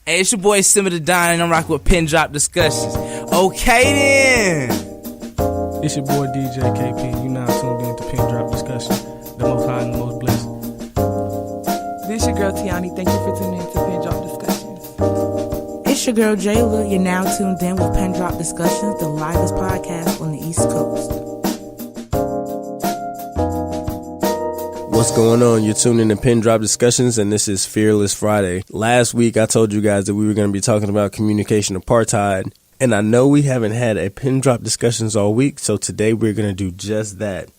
Hey, it's your boy Simmer the Don, and I'm rocking with Pin Drop Discussions. Okay then. It's your boy DJ KP. You now tuned in to Pin Drop Discussion, the most high and the most blessed. This your girl Tiani. Thank you for tuning in to Pin Drop Discussions. It's your girl Jayla. You're now tuned in with Pen Drop Discussions, the livest podcast on the East Coast. What's going on? You're tuning in to Pin Drop Discussions, and this is Fearless Friday. Last week, I told you guys that we were going to be talking about communication apartheid, and I know we haven't had a Pin Drop Discussions all week, so today we're going to do just that.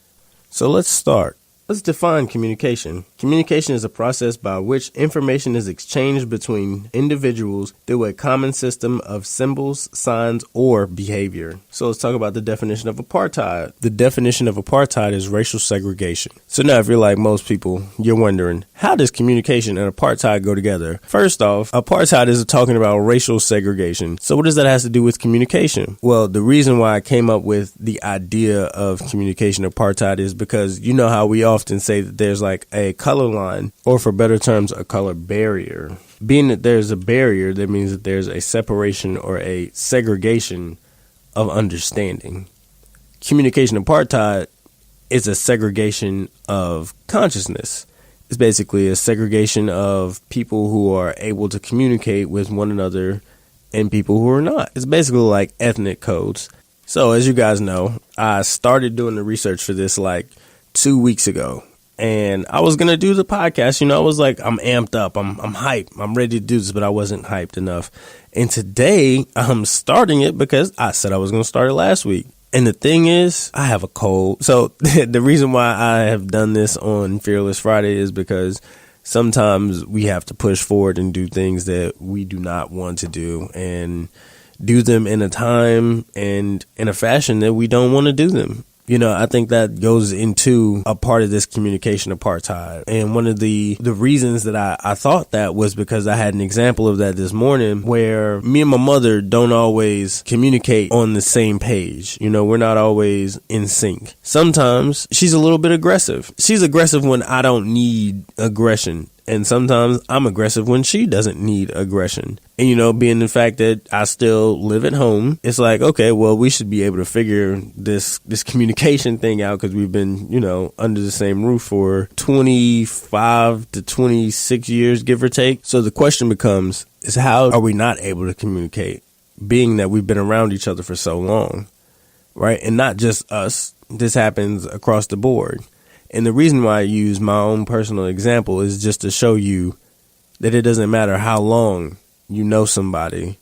So let's start. Let's define communication. Communication is a process by which information is exchanged between individuals through a common system of symbols, signs, or behavior. So let's talk about the definition of apartheid. The definition of apartheid is racial segregation. So now if you're like most people, you're wondering, how does communication and apartheid go together? First off, apartheid is talking about racial segregation. So what does that have to do with communication? Well, the reason why I came up with the idea of communication apartheid is because you know how we often say that there's like a color line, or for better terms, a color barrier. Being that there's a barrier, that means that there's a separation or a segregation of understanding. Communication apartheid is a segregation of consciousness. It's basically a segregation of people who are able to communicate with one another and people who are not. It's basically like ethnic codes. So as you guys know, I started doing the research for this like 2 weeks ago. And I was going to do the podcast. You know, I was like, I'm amped up. I'm hyped. I'm ready to do this, but I wasn't hyped enough. And today I'm starting it because I said I was going to start it last week. And the thing is, I have a cold. So the reason why I have done this on Fearless Friday is because sometimes we have to push forward and do things that we do not want to do and do them in a time and in a fashion that we don't want to do them. You know, I think that goes into a part of this communication apartheid. And one of the reasons that I thought that was because I had an example of that this morning where me and my mother don't always communicate on the same page. You know, we're not always in sync. Sometimes she's a little bit aggressive. She's aggressive when I don't need aggression. And sometimes I'm aggressive when she doesn't need aggression. And, you know, being the fact that I still live at home, it's like, okay, well, we should be able to figure this communication thing out because we've been, you know, under the same roof for 25 to 26 years, give or take. So the question becomes, is how are we not able to communicate, being that we've been around each other for so long, right? And not just us. This happens across the board. And the reason why I use my own personal example is just to show you that it doesn't matter how long you know somebody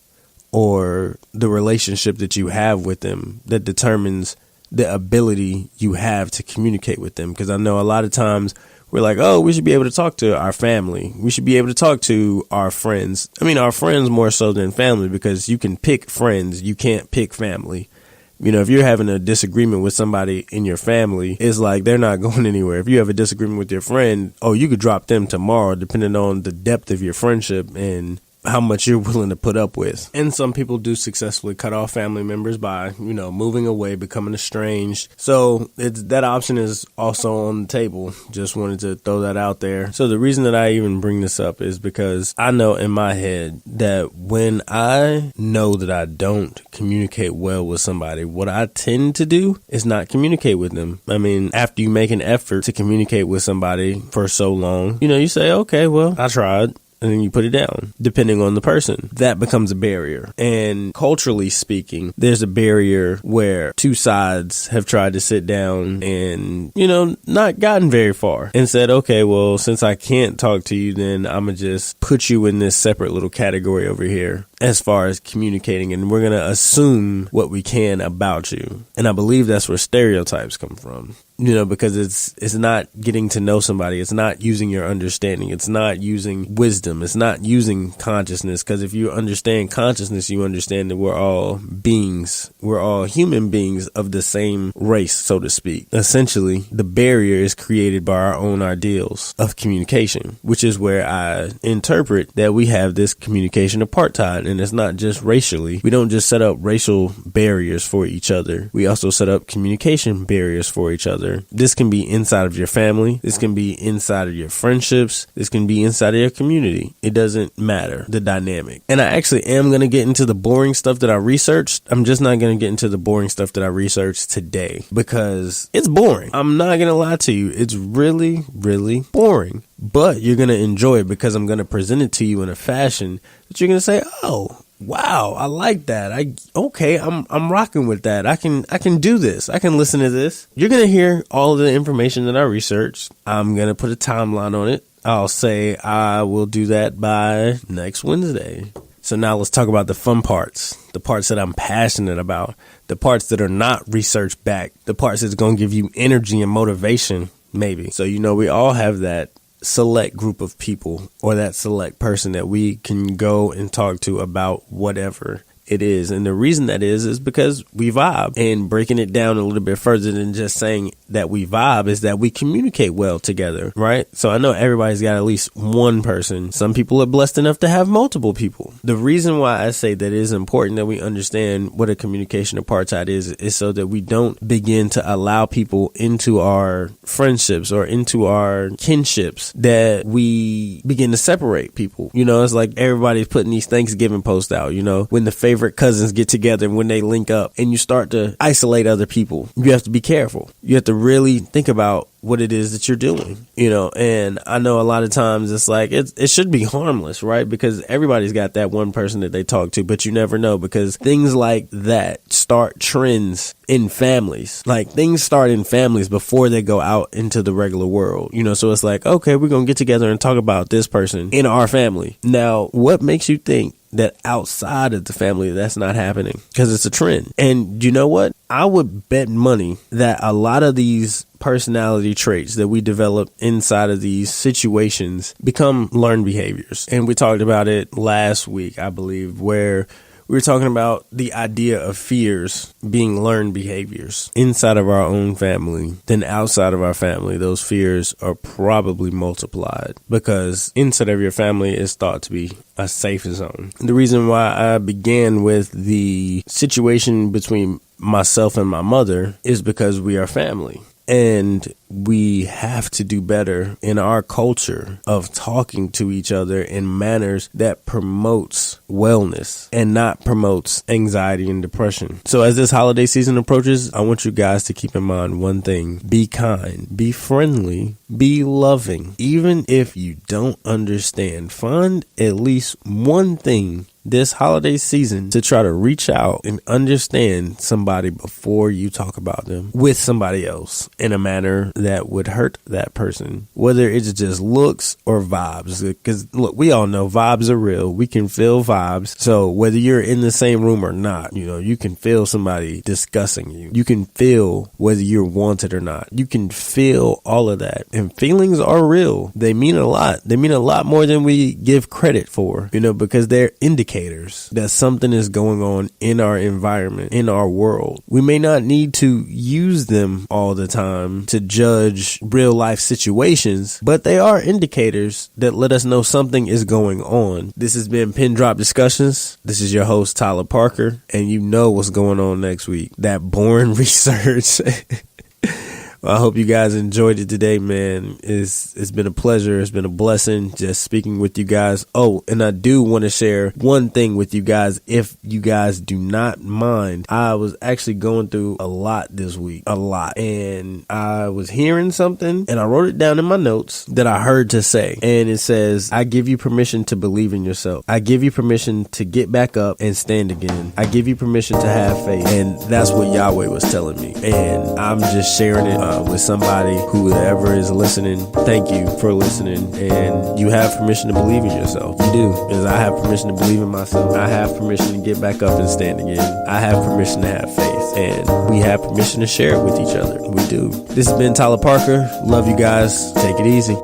or the relationship that you have with them that determines the ability you have to communicate with them. Because I know a lot of times we're like, oh, we should be able to talk to our family. We should be able to talk to our friends. I mean, our friends more so than family, because you can pick friends. You can't pick family. You know, if you're having a disagreement with somebody in your family, it's like they're not going anywhere. If you have a disagreement with your friend, you could drop them tomorrow, depending on the depth of your friendship and how much you're willing to put up with. And some people do successfully cut off family members by, you know, moving away, becoming estranged. So that option is also on the table. Just wanted to throw that out there. So the reason that I even bring this up is because I know in my head that when I know that I don't communicate well with somebody, what I tend to do is not communicate with them. I mean, after you make an effort to communicate with somebody for so long, you know, you say, okay, well, I tried. And then you put it down, depending on the person. That becomes a barrier. And culturally speaking, there's a barrier where two sides have tried to sit down and, you know, not gotten very far and said, okay, well, since I can't talk to you, then I'm going to just put you in this separate little category over here as far as communicating. And we're going to assume what we can about you. And I believe that's where stereotypes come from. You know, because it's not getting to know somebody. It's not using your understanding. It's not using wisdom. It's not using consciousness. Because if you understand consciousness, you understand that we're all beings. We're all human beings of the same race, so to speak. Essentially, the barrier is created by our own ideals of communication, which is where I interpret that we have this communication apartheid. not. And it's not just racially. We don't just set up racial barriers for each other. We also set up communication barriers for each other. This can be inside of your family. This can be inside of your friendships. This can be inside of your community. It doesn't matter, the dynamic. And I actually am going to get into the boring stuff that I researched. I'm just not going to get into the boring stuff that I researched today because it's boring. I'm not going to lie to you. It's really, really boring. But you're going to enjoy it because I'm going to present it to you in a fashion that you're going to say, oh, wow, I like that. I'm rocking with that. I can do this. I can listen to this. You're going to hear all of the information that I researched. I'm going to put a timeline on it. I'll say I will do that by next Wednesday. So now let's talk about the fun parts, the parts that I'm passionate about, the parts that are not research backed, the parts that's going to give you energy and motivation, maybe. So, we all have that select group of people or that select person that we can go and talk to about whatever it is. And the reason that is because we vibe. And breaking it down a little bit further than just saying that we vibe is that we communicate well together, right? So I know everybody's got at least one person. Some people are blessed enough to have multiple people. The reason why I say that it is important that we understand what a communication apartheid is so that we don't begin to allow people into our friendships or into our kinships that we begin to separate people. It's like everybody's putting these Thanksgiving posts out, when the favorite cousins get together and when they link up and you start to isolate other people. You have to be careful. You have to really think about what it is that you're doing, and I know a lot of times it's like it should be harmless, right? Because everybody's got that one person that they talk to, but you never know because things like that start trends in families. Like things start in families before they go out into the regular world, so it's like, okay, we're going to get together and talk about this person in our family. Now, what makes you think that outside of the family that's not happening? Because it's a trend. And you know what? I would bet money that a lot of these personality traits that we develop inside of these situations become learned behaviors. And we talked about it last week, I believe, where we were talking about the idea of fears being learned behaviors inside of our own family. Then outside of our family, those fears are probably multiplied because inside of your family is thought to be a safe zone. The reason why I began with the situation between myself and my mother is because we are family. And we have to do better in our culture of talking to each other in manners that promotes wellness and not promotes anxiety and depression. So as this holiday season approaches, I want you guys to keep in mind one thing. Be kind, be friendly, be loving. Even if you don't understand, find at least one thing this holiday season to try to reach out and understand somebody before you talk about them with somebody else in a manner that would hurt that person, whether it's just looks or vibes. Because look, we all know vibes are real. We can feel vibes. So whether you're in the same room or not, you can feel somebody discussing you. You can feel whether you're wanted or not. You can feel all of that. And feelings are real. They mean a lot. They mean a lot more than we give credit for, because they're indicators that something is going on in our environment, in our world. We may not need to use them all the time to judge real life situations, but they are indicators that let us know something is going on. This has been Pin Drop Discussions. This is your host, Tyler Parker, and you know what's going on next week. That boring research. I hope you guys enjoyed it today, man. It's been a pleasure. It's been a blessing just speaking with you guys. Oh, and I do want to share one thing with you guys. If you guys do not mind, I was actually going through a lot this week, and I was hearing something and I wrote it down in my notes that I heard to say. And it says, I give you permission to believe in yourself. I give you permission to get back up and stand again. I give you permission to have faith. And that's what Yahweh was telling me. And I'm just sharing it with somebody whoever is listening. Thank you for listening, and you have permission to believe in yourself. You do, because I have permission to believe in myself. I have permission to get back up and stand again. I have permission to have faith, and we have permission to share it with each other. We do. This has been Tyler Parker. Love you guys. Take it easy.